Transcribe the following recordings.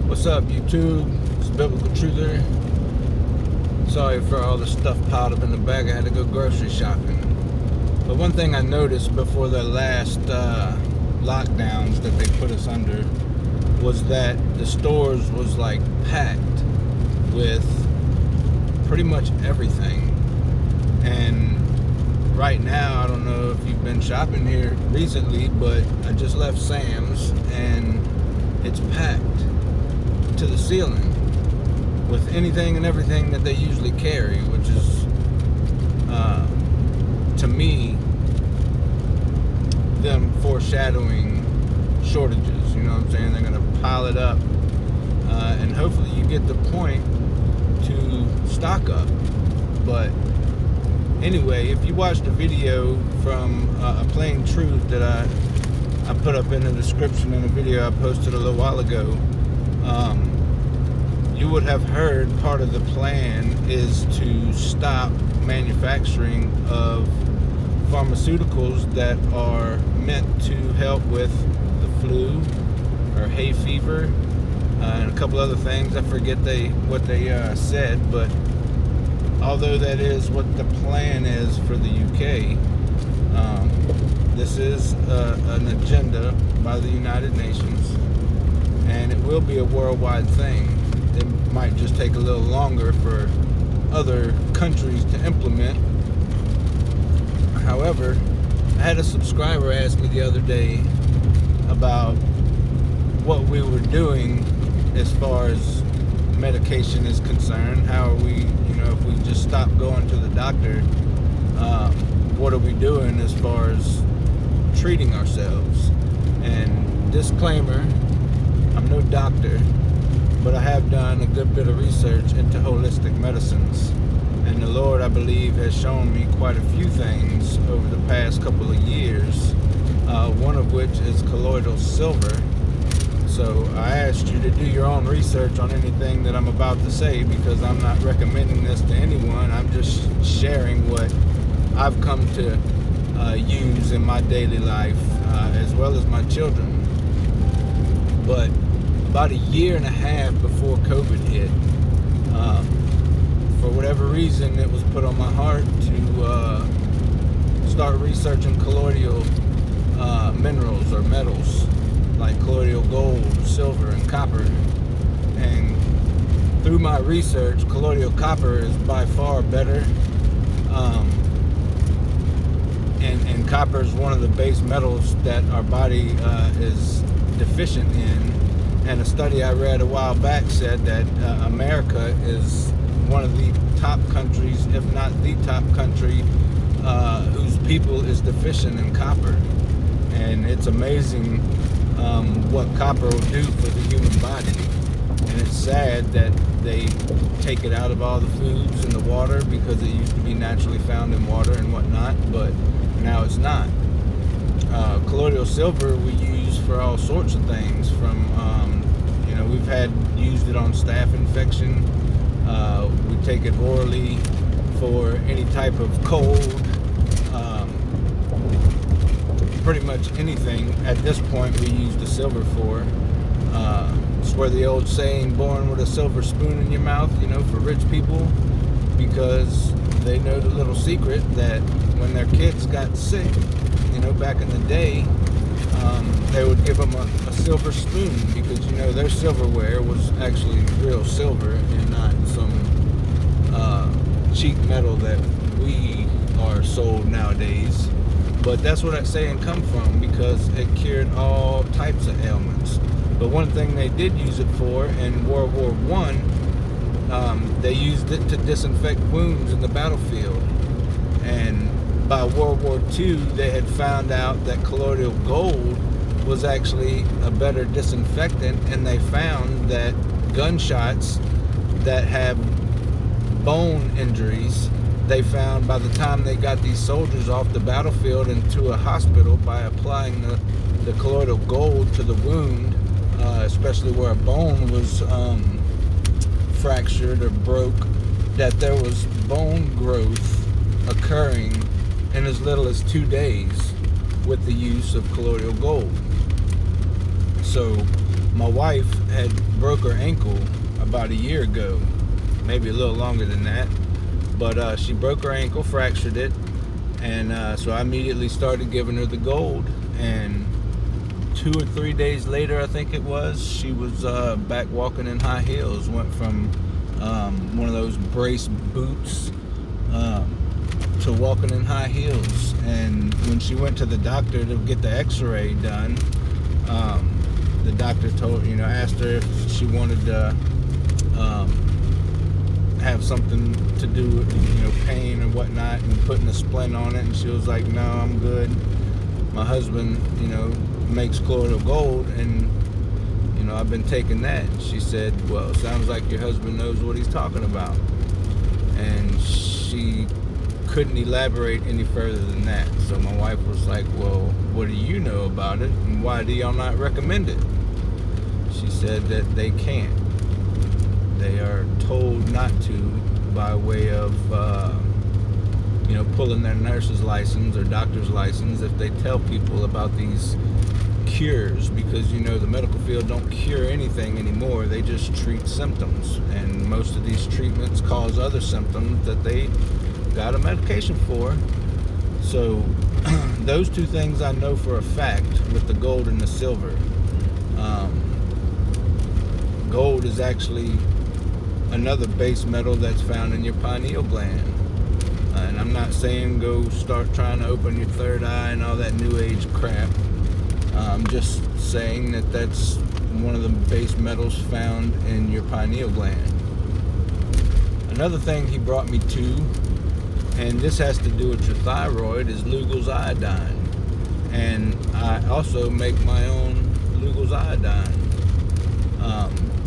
What's up, YouTube? It's Biblical Truther. Sorry for all the stuff piled up in the bag. I had to go grocery shopping. But one thing I noticed before the last lockdowns that they put us under was that the stores was like packed with pretty much everything. And right now, I don't know if you've been shopping here recently, but I just left Sam's and it's packed to the ceiling with anything and everything that they usually carry, which is to me them foreshadowing shortages. You know what I'm saying? They're gonna pile it up and hopefully you get the point to stock up. But anyway, if you watched a video from A Plain Truth that I put up in the description in a video I posted a little while ago, you would have heard part of the plan is to stop manufacturing of pharmaceuticals that are meant to help with the flu or hay fever and a couple other things. I forget what they said, but although that is what the plan is for the UK, this is an agenda by the United Nations, and it will be a worldwide thing. It might just take a little longer for other countries to implement. However, I had a subscriber ask me the other day about what we were doing as far as medication is concerned. How are we, if we just stop going to the doctor, what are we doing as far as treating ourselves? And disclaimer, I'm no doctor, but I have done a good bit of research into holistic medicines. And the Lord, I believe, has shown me quite a few things over the past couple of years, one of which is colloidal silver. So I asked you to do your own research on anything that I'm about to say, because I'm not recommending this to anyone. I'm just sharing what I've come to use in my daily life, as well as my children. But about a year and a half before COVID hit, for whatever reason, it was put on my heart to start researching colloidal minerals or metals like colloidal gold, silver, and copper. And through my research, colloidal copper is by far better. And copper is one of the base metals that our body is deficient in. And a study I read a while back said that America is one of the top countries, if not the top country, whose people is deficient in copper. And it's amazing what copper will do for the human body. And it's sad that they take it out of all the foods and the water, because it used to be naturally found in water and whatnot, but now it's not. Colloidal silver we use for all sorts of things, from we've used it on staph infection. We take it orally for any type of cold. Pretty much anything at this point we use the silver for. It's where the old saying, born with a silver spoon in your mouth, for rich people, because they know the little secret that when their kids got sick, back in the day, they would give them a silver spoon, because their silverware was actually real silver and not some cheap metal that we are sold nowadays. But that's where that saying come from, because it cured all types of ailments. But one thing they did use it for in World War I, they used it to disinfect wounds in the battlefield. And by World War II, they had found out that colloidal gold was actually a better disinfectant, and they found that gunshots that have bone injuries, they found by the time they got these soldiers off the battlefield into a hospital, by applying the colloidal gold to the wound, especially where a bone was fractured or broke, that there was bone growth occurring in as little as 2 days with the use of colloidal gold. So my wife had broke her ankle about a year ago, maybe a little longer than that, but she broke her ankle, fractured it, and so I immediately started giving her the gold, and 2 or 3 days later, I think it was, she was back walking in high heels. Went from one of those brace boots to walking in high heels. And when she went to the doctor to get the x-ray done, the doctor asked her if she wanted to have something to do with pain or whatnot, and putting a splint on it, and she was like, no, I'm good. My husband makes colloidal gold, and I've been taking that. And she said, well, it sounds like your husband knows what he's talking about. And she couldn't elaborate any further than that. So my wife was like, well, what do you know about it, and why do y'all not recommend it? She said that they can't. They are told not to by way of pulling their nurse's license or doctor's license if they tell people about these cures, because the medical field don't cure anything anymore. They just treat symptoms, and most of these treatments cause other symptoms that they got a medication for. So those two things I know for a fact with the gold and the silver. Gold is actually another base metal that's found in your pineal gland. And I'm not saying go start trying to open your third eye and all that new age crap. I'm just saying that that's one of the base metals found in your pineal gland. Another thing he brought me to, and this has to do with your thyroid, is Lugol's iodine. And I also make my own Lugol's iodine.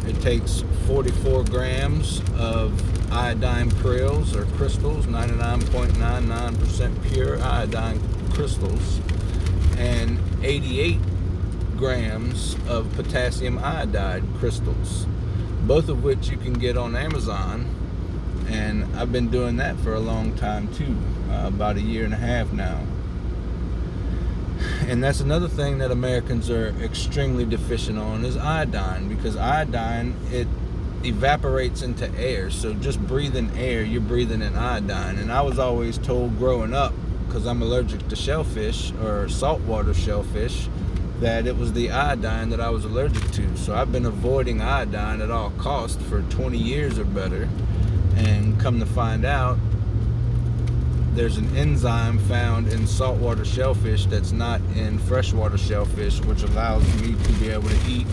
It takes 44 grams of iodine prills or crystals, 99.99% pure iodine crystals, and 88 grams of potassium iodide crystals, both of which you can get on Amazon. And I've been doing that for a long time too, about a year and a half now. And that's another thing that Americans are extremely deficient on, is iodine, because iodine, it evaporates into air. So just breathing air, you're breathing in iodine. And I was always told growing up, because I'm allergic to shellfish or saltwater shellfish, that it was the iodine that I was allergic to. So I've been avoiding iodine at all costs for 20 years or better. And come to find out, there's an enzyme found in saltwater shellfish that's not in freshwater shellfish, which allows me to be able to eat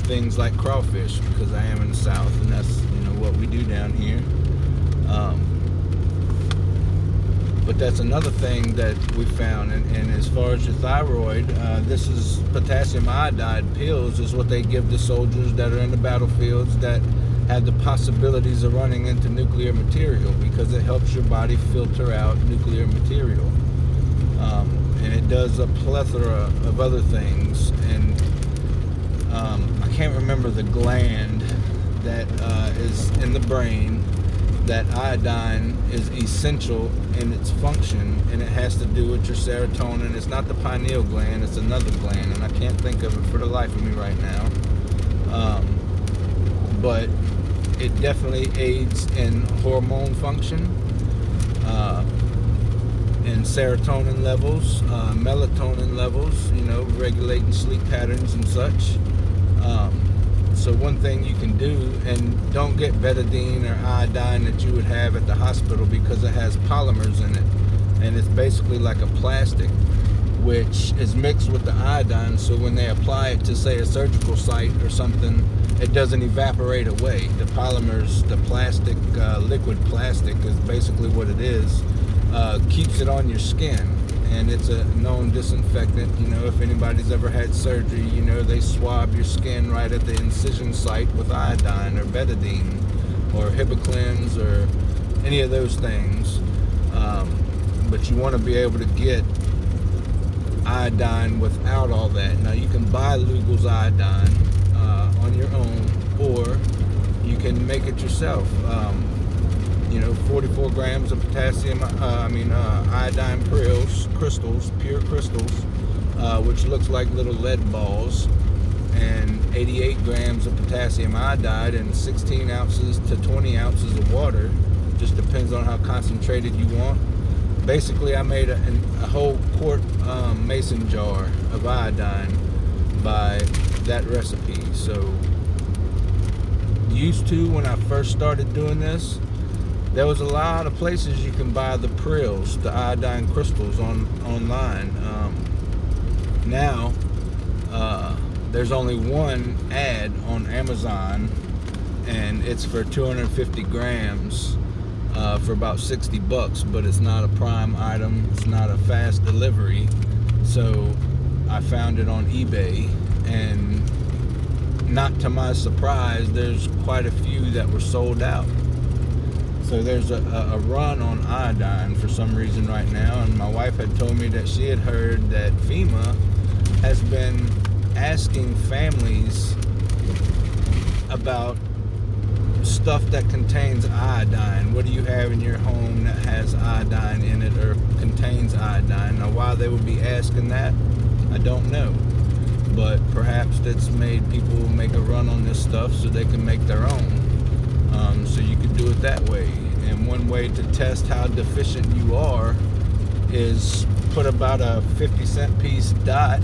things like crawfish, because I am in the South, and that's what we do down here. But that's another thing that we found. And as far as your thyroid, this is potassium iodide pills, is what they give the soldiers that are in the battlefields that have the possibilities of running into nuclear material, because it helps your body filter out nuclear material. And it does a plethora of other things. And I can't remember the gland that is in the brain that iodine is essential in its function, and it has to do with your serotonin. It's not the pineal gland, it's another gland, and I can't think of it for the life of me right now. But it definitely aids in hormone function, in serotonin levels, melatonin levels, regulating sleep patterns and such. So one thing you can do, and don't get betadine or iodine that you would have at the hospital, because it has polymers in it, and it's basically like a plastic which is mixed with the iodine, so when they apply it to, say, a surgical site or something, it doesn't evaporate away. The polymers, the plastic, liquid plastic is basically what it is, keeps it on your skin. And it's a known disinfectant. If anybody's ever had surgery, they swab your skin right at the incision site with iodine or betadine or Hibiclens or any of those things. But you want to be able to get iodine without all that. Now, you can buy Lugol's iodine on your own, or you can make it yourself. 44 grams of potassium, iodine crystals, pure crystals, which looks like little lead balls. and 88 grams of potassium iodide in 16 ounces to 20 ounces of water. Just depends on how concentrated you want. Basically, I made a whole quart mason jar of iodine by that recipe. So, used to, when I first started doing this, there was a lot of places you can buy the Prills, the iodine crystals online. Now, there's only one ad on Amazon, and it's for 250 grams for about $60, but it's not a prime item. It's not a fast delivery. So I found it on eBay, and not to my surprise, there's quite a few that were sold out. So there's a run on iodine for some reason right now, and my wife had told me that she had heard that FEMA has been asking families about stuff that contains iodine. What do you have in your home that has iodine in it or contains iodine? Now, why they would be asking that, I don't know. But perhaps that's made people make a run on this stuff so they can make their own. So you could do it that way. And one way to test how deficient you are is put about a 50-cent piece dot.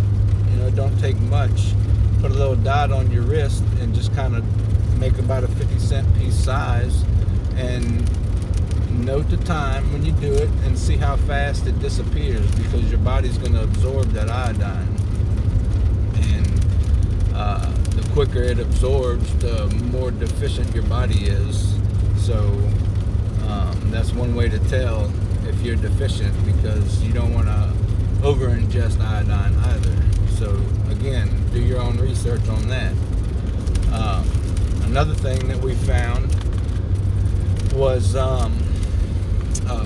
You know, don't take much. Put a little dot on your wrist and just kind of make about a 50-cent piece size, and note the time when you do it and see how fast it disappears, because your body's going to absorb that iodine. And the quicker it absorbs, the more deficient your body is. So that's one way to tell if you're deficient, because you don't want to over ingest iodine either. So again, do your own research on that. Another thing that we found was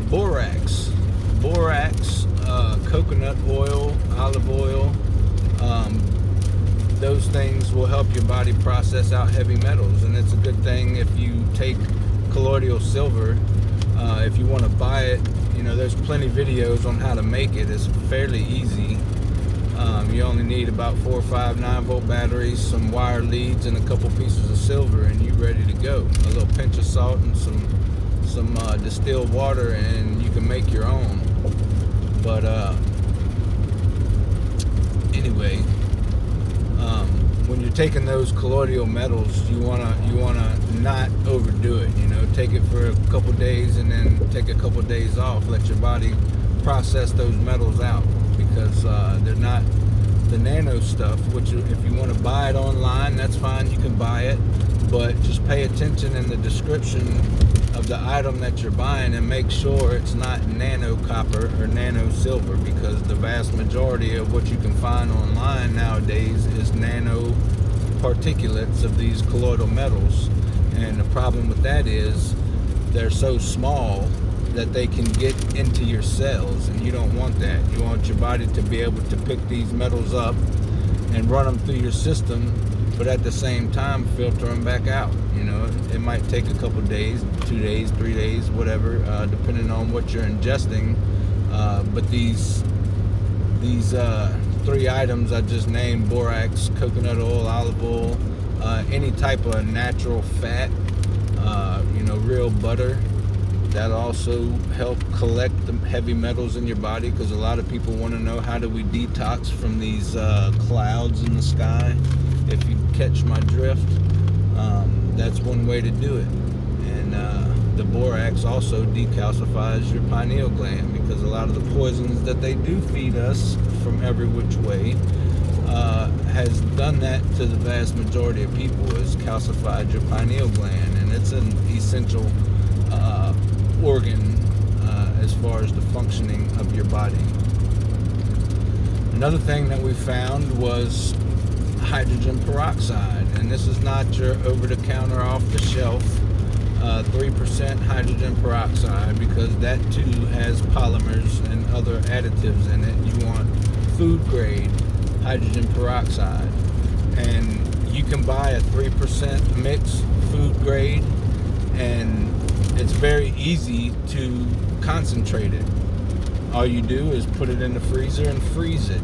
borax. Coconut oil, olive oil. Those things will help your body process out heavy metals, and it's a good thing if you take colloidal silver. If you want to buy it, you know, there's plenty of videos on how to make it. It's fairly easy. You only need about 4 or 5 9-volt batteries, some wire leads, and a couple pieces of silver, and you're ready to go. A little pinch of salt and some distilled water, and you can make your own. But anyway, when you're taking those colloidal metals, you wanna not overdo it. You know, take it for a couple days and then take a couple days off. Let your body process those metals out, because they're not the nano stuff. Which, if you want to buy it online, that's fine. You can buy it, but just pay attention in the description of the item that you're buying and make sure it's not nano copper or nano silver, because the vast majority of what you can find online nowadays is nano particulates of these colloidal metals. And the problem with that is they're so small that they can get into your cells, and you don't want that. You want your body to be able to pick these metals up and run them through your system, but at the same time filter them back out. You know, it might take a couple days, 2 days, 3 days, whatever, depending on what you're ingesting. But these 3 items I just named, borax, coconut oil, olive oil, any type of natural fat, real butter, that also help collect the heavy metals in your body, because a lot of people want to know, how do we detox from these clouds in the sky? If you catch my drift, that's one way to do it. And the borax also decalcifies your pineal gland, because a lot of the poisons that they do feed us from every which way has done that to the vast majority of people, is calcified your pineal gland, and it's an essential organ as far as the functioning of your body. Another thing that we found was hydrogen peroxide, and this is not your over-the-counter, off-the-shelf 3% hydrogen peroxide, because that too has polymers and other additives in it. You want food-grade hydrogen peroxide, and you can buy a 3% mix, food-grade, and it's very easy to concentrate it. All you do is put it in the freezer and freeze it.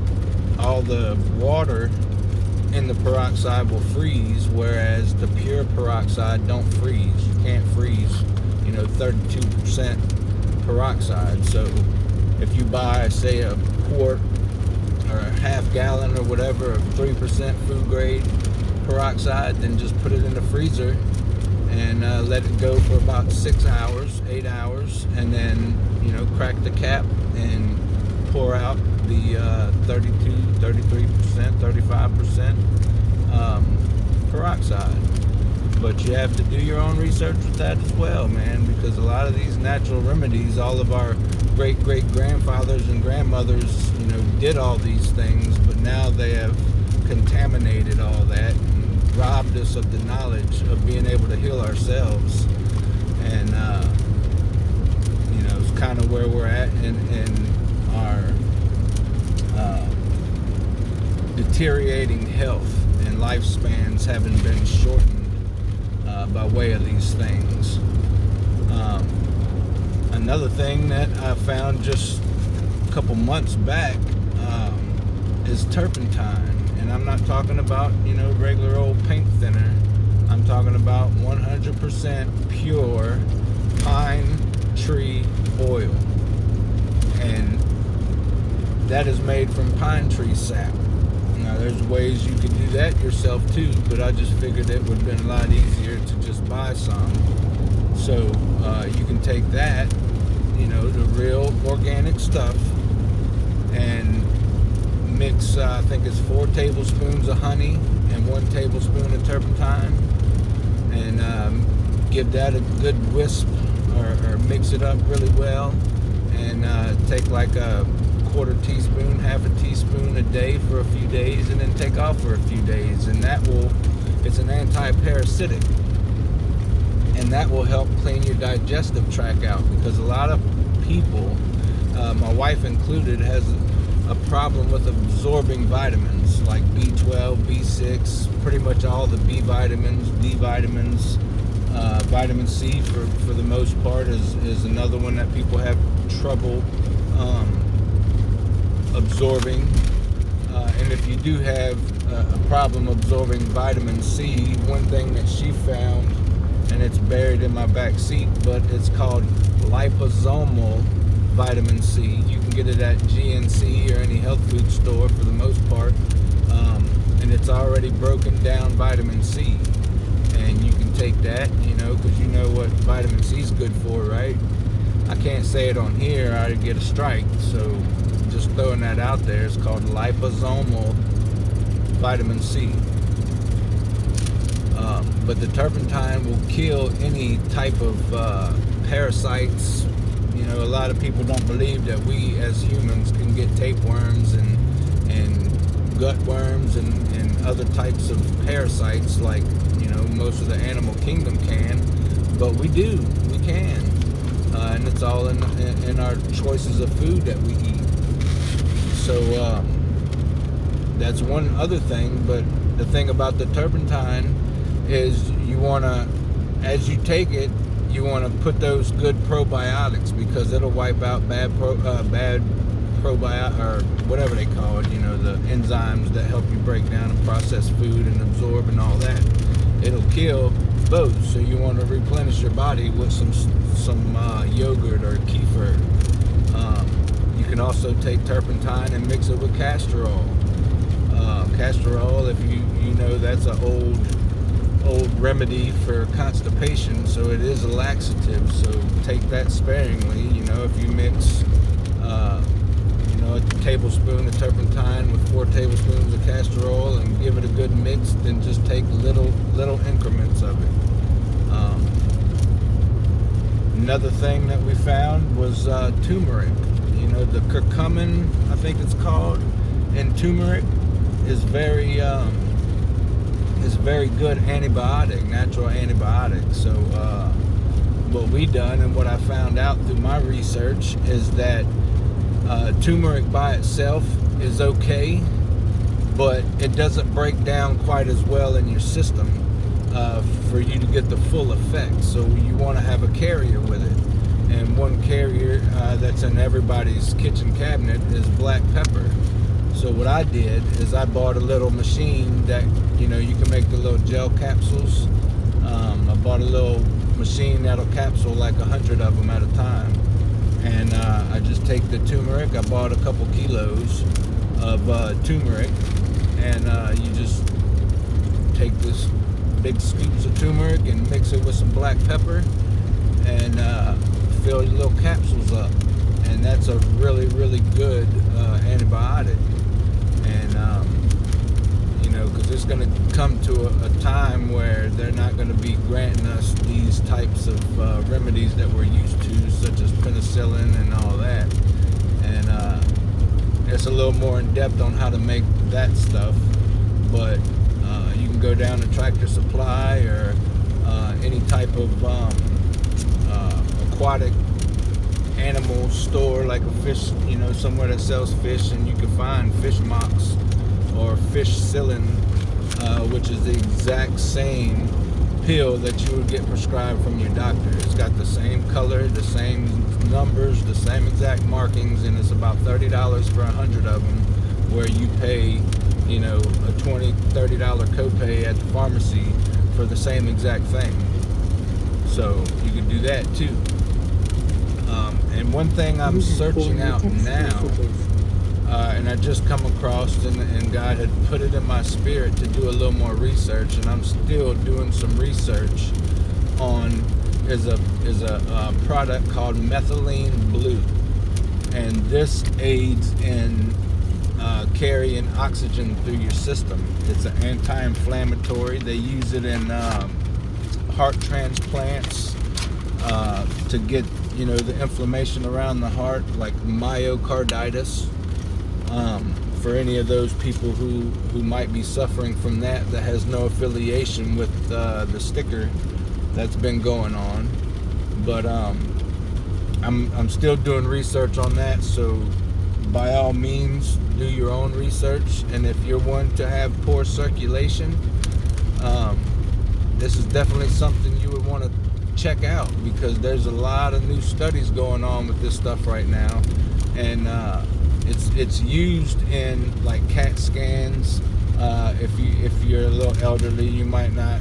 All the water in the peroxide will freeze, whereas the pure peroxide don't freeze. You can't freeze, 32% peroxide. So if you buy, say, a quart or a half gallon or whatever of 3% food grade peroxide, then just put it in the freezer and let it go for about 6 hours, 8 hours, and then crack the cap and pour out the 32, 33%, 35% peroxide. But you have to do your own research with that as well, man, because a lot of these natural remedies, all of our great-great-grandfathers and grandmothers, did all these things, but now they have contaminated all that and robbed us of the knowledge of being able to heal ourselves. And, it's kind of where we're at in our deteriorating health and lifespans having been shortened by way of these things. Another thing that I found just a couple months back is turpentine. And I'm not talking about, regular old paint thinner. I'm talking about 100% pure pine tree oil. And that is made from pine tree sap. Now, there's ways you could do that yourself too, but I just figured it would have been a lot easier to just buy some. So you can take that, the real organic stuff, and mix, I think it's 4 tablespoons of honey and 1 tablespoon of turpentine, and give that a good whisk or mix it up really well, and take like a quarter teaspoon, half a teaspoon a day for a few days, and then take off for a few days, and it's an anti-parasitic, and that will help clean your digestive tract out, because a lot of people, my wife included, has a problem with absorbing vitamins like B12, B6, pretty much all the B vitamins, D vitamins. Vitamin C, for the most part, is another one that people have trouble absorbing. And if you do have a problem absorbing vitamin C, one thing that she found, and it's buried in my back seat, but it's called liposomal vitamin C. You can get it at GNC or any health food store for the most part, and it's already broken down vitamin C. And you can take that, because you know what vitamin C is good for, right? I can't say it on here, I'd get a strike, so just throwing that out there. It's called liposomal vitamin C. But the turpentine will kill any type of parasites. A lot of people don't believe that we as humans can get tapeworms and gut worms and other types of parasites like most of the animal kingdom can, but we can, and it's all in our choices of food that we eat. So that's one other thing. But the thing about the turpentine is you want to, as you take it, you want to put those good probiotics, because it'll wipe out bad probiotic, or whatever they call it, the enzymes that help you break down and process food and absorb and all that. It'll kill both. So you want to replenish your body with some yogurt or kefir. You can also take turpentine and mix it with castor oil. Castor oil, if you that's an old remedy for constipation, so it is a laxative, so take that sparingly. If you mix a tablespoon of turpentine with 4 tablespoons of castor oil and give it a good mix, then just take little increments of it. Another thing that we found was turmeric. The curcumin, I think it's called, and turmeric is very good antibiotic, natural antibiotic. So what we done, and what I found out through my research, is that turmeric by itself is okay, but it doesn't break down quite as well in your system for you to get the full effect. So you want to have a carrier with it, and one carrier that's in everybody's kitchen cabinet is black pepper. So what I did is I bought a little machine that, you know, you can make the little gel capsules. I bought a little machine that'll capsule like 100 of them at a time. And I just take the turmeric. I bought a couple kilos of turmeric. And you just take this big scoops of turmeric and mix it with some black pepper and fill your little capsules up. And that's a really, really good antibiotic. And, you know, because it's going to come to a time where they're not going to be granting us these types of remedies that we're used to, such as penicillin and all that. And it's a little more in depth on how to make that stuff. But you can go down to Tractor Supply or any type of aquatic animal store, like a fish, you know, somewhere that sells fish, and you can find fish mox or Fishcillin, which is the exact same pill that you would get prescribed from your doctor. It's got the same color, the same numbers, the same exact markings, and it's about $30 for 100 of them, where you pay, you know, a $20, $30 copay at the pharmacy for the same exact thing. So you can do that too. And one thing I'm searching out now, and I just come across, and God had put it in my spirit to do a little more research, and I'm still doing some research on, is a product called Methylene Blue, and this aids in carrying oxygen through your system. It's an anti-inflammatory. They use it in heart transplants to get, you know, the inflammation around the heart, like myocarditis. For any of those people who might be suffering from that has no affiliation with the sticker that's been going on. But I'm still doing research on that, so by all means do your own research. And if you're one to have poor circulation, this is definitely something you would want to check out, because there's a lot of new studies going on with this stuff right now, and it's used in like CAT scans. If you're a little elderly, you might not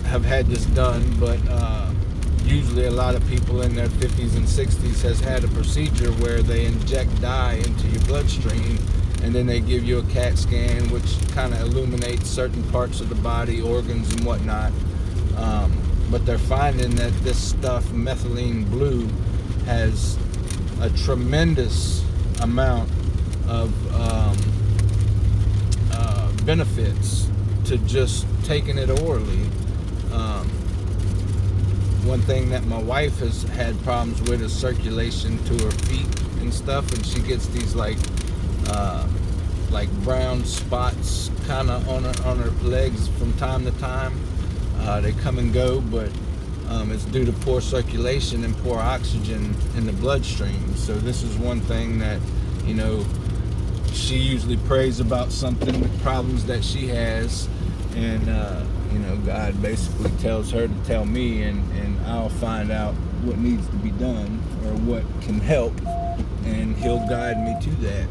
have had this done, but usually a lot of people in their 50s and 60s has had a procedure where they inject dye into your bloodstream, and then they give you a CAT scan, which kind of illuminates certain parts of the body, organs and whatnot. But they're finding that this stuff, Methylene Blue, has a tremendous amount of benefits to just taking it orally. One thing that my wife has had problems with is circulation to her feet and stuff, and she gets these like brown spots kind of on her legs from time to time. They come and go, but it's due to poor circulation and poor oxygen in the bloodstream. So this is one thing that, you know, she usually prays about, something with problems that she has, and you know, God basically tells her to tell me, and I'll find out what needs to be done or what can help, and He'll guide me to that.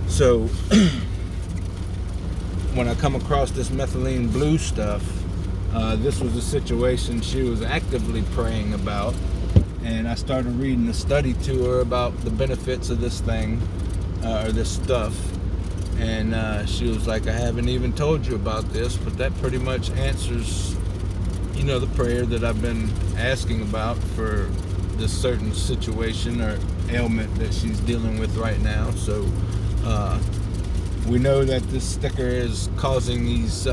So when I come across this Methylene Blue stuff, this was a situation she was actively praying about, and I started reading a study to her about the benefits of this thing, or this stuff, and she was like, I haven't even told you about this, but that pretty much answers, you know, the prayer that I've been asking about for this certain situation or ailment that she's dealing with right now. So we know that this sticker is causing these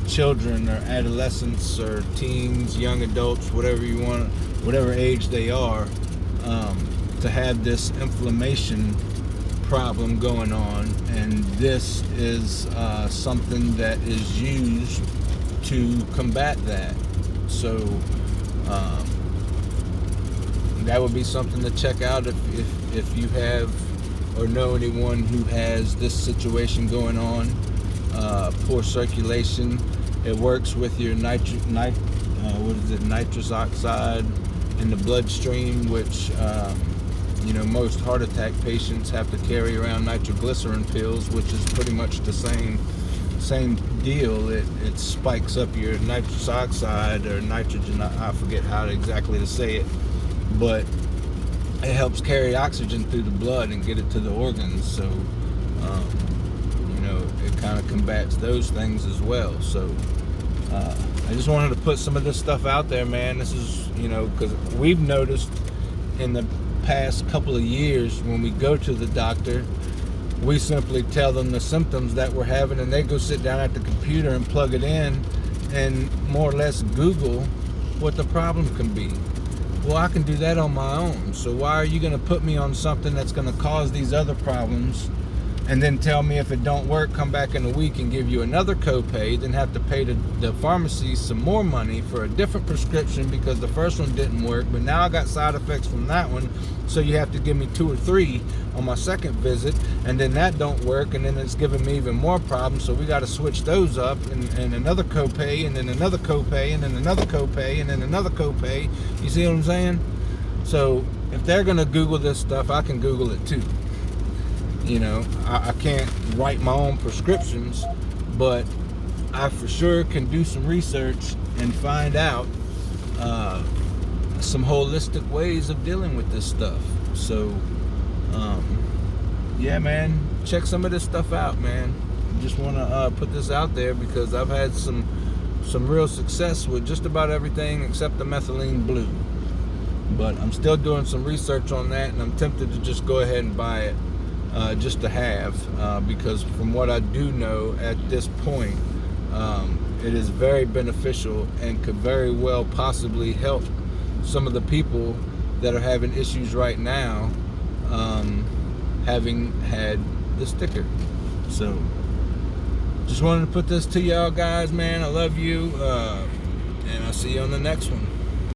children or adolescents or teens, young adults, whatever you want, whatever age they are, to have this inflammation problem going on, and this is something that is used to combat that. So that would be something to check out if you have or know anyone who has this situation going on. Poor circulation. It works with your nitrous oxide in the bloodstream, which most heart attack patients have to carry around nitroglycerin pills, which is pretty much the same deal. It spikes up your nitrous oxide or nitrogen. I forget how exactly to say it, but it helps carry oxygen through the blood and get it to the organs. So it kind of combats those things as well. So I just wanted to put some of this stuff out there, man. This is, because we've noticed in the past couple of years when we go to the doctor, we simply tell them the symptoms that we're having, and they go sit down at the computer and plug it in and more or less Google what the problem can be. Well, I can do that on my own. So why are you going to put me on something that's going to cause these other problems and then tell me if it don't work, come back in a week and give you another copay, then have to pay the pharmacy some more money for a different prescription because the first one didn't work, but now I got side effects from that one, so you have to give me 2 or 3 on my second visit, and then that don't work, and then it's giving me even more problems, so we got to switch those up, and another copay, and then another copay, and then another copay, and then another copay. You see what I'm saying? So if they're going to Google this stuff, I can Google it too. I can't write my own prescriptions, but I for sure can do some research and find out some holistic ways of dealing with this stuff. So, yeah, man, check some of this stuff out, man. Just want to put this out there because I've had some real success with just about everything except the methylene blue. But I'm still doing some research on that, and I'm tempted to just go ahead and buy it. Just to have, because from what I do know at this point, it is very beneficial and could very well possibly help some of the people that are having issues right now, having had the sticker. So just wanted to put this to y'all guys, man. I love you, and I'll see you on the next one.